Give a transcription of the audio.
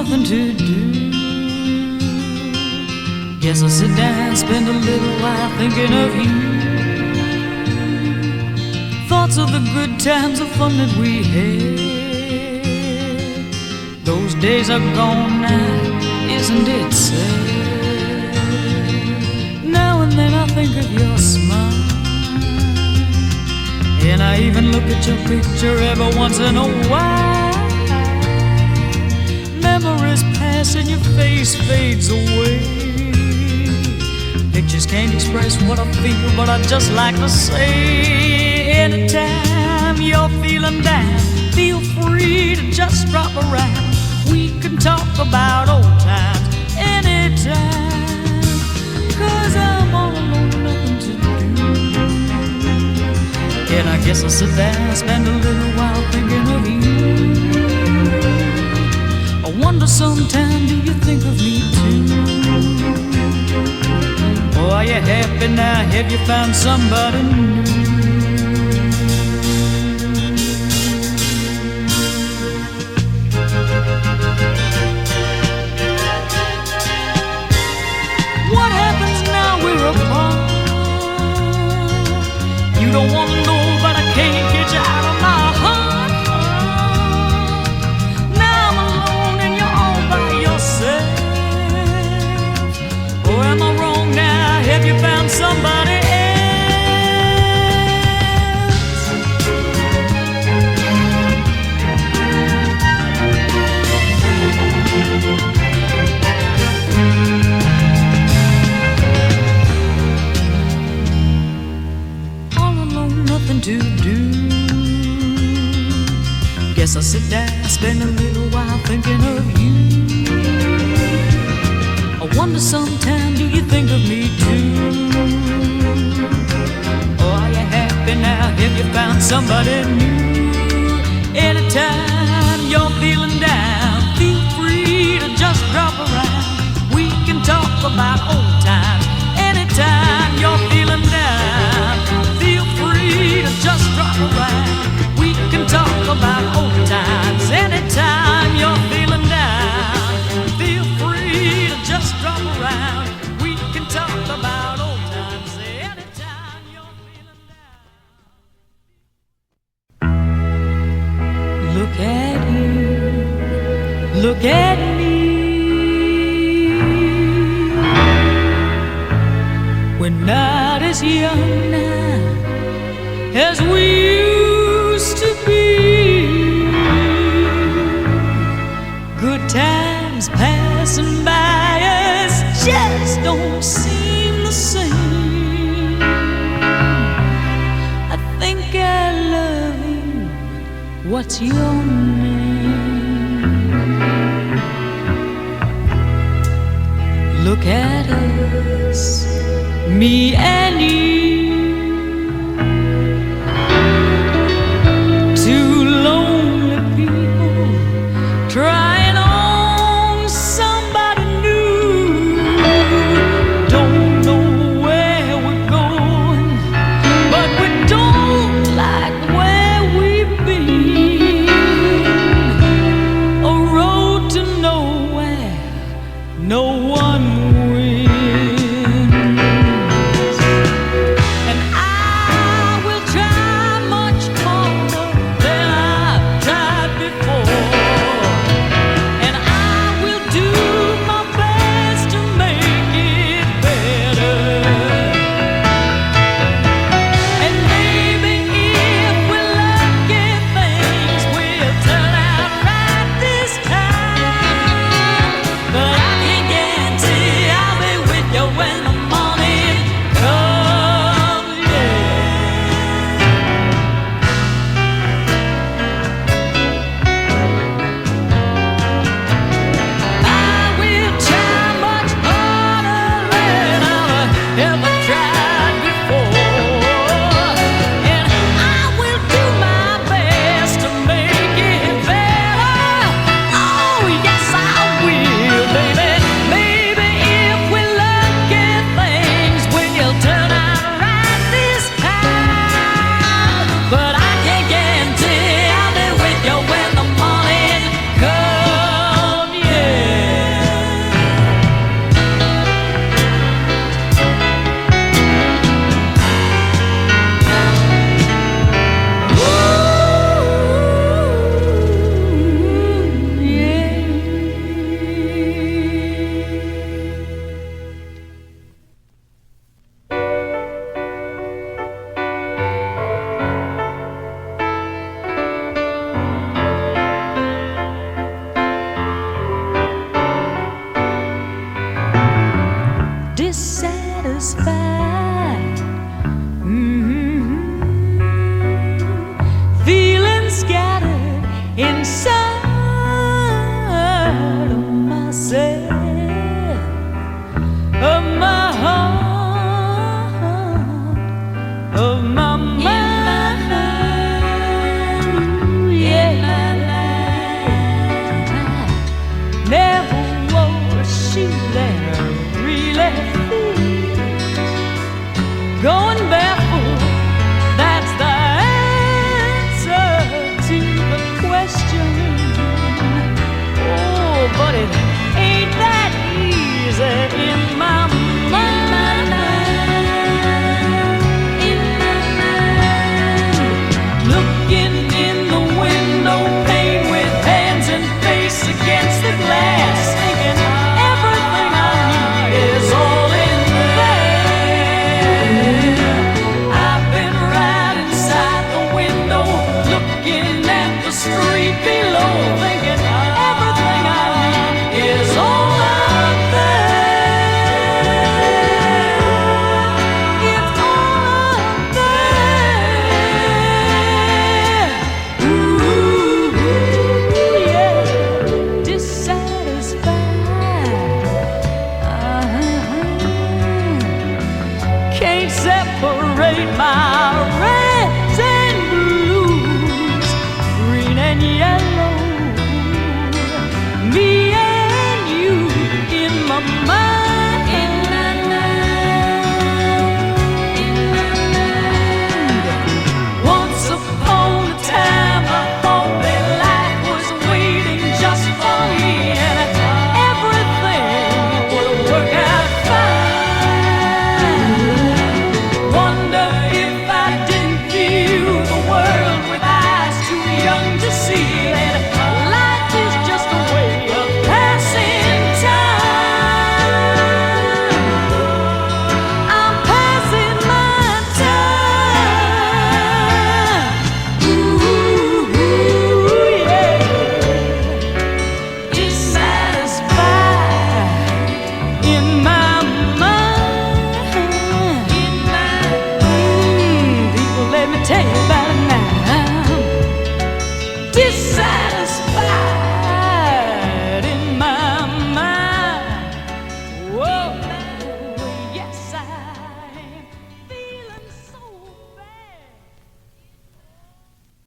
nothing to do. Guess I'll sit down, spend a little while thinking of you. Thoughts of the good times, the fun that we had. Those days are gone now, isn't it sad? Now and then I think of your smile, and I even look at your picture every once in a while. Memories pass and your face fades away. Pictures can't express what I feel, but I'd just like to say, anytime you're feeling down, feel free to just drop around. We can talk about old times anytime, 'cause I'm all alone, nothing to do. And I guess I'll sit there, spend a little while thinking of you. I wonder sometime, do you think of me too? Oh, are you happy now? Have you found somebody new? What happens now we're apart? You don't want to know, but I can't get you out of my heart. Now I'm alone and you're all by yourself. Oh, am I wrong now? Have you found somebody else? All alone, nothing to do. Guess I'll sit down, spend a little while thinking of you. I wonder sometime, do you think of me too? Oh, are you happy now? Have you found somebody new? Anytime you're feeling down, feel free to just drop around. We can talk about old times. Anytime you're feeling down, feel free to just drop around. We can talk about old times. Anytime you're feeling down, feel free to just drop around. We can talk about old times. Anytime you're feeling down. Look at you, look at me. We're not as young now as we used to be. Good times passing by us just don't seem the same. I think I love you. What's your name? Look at us, me and you. Two lonely people trying on somebody new. Don't know where we're going, but we don't like where we've been. A road to nowhere, no one wins. everybody now.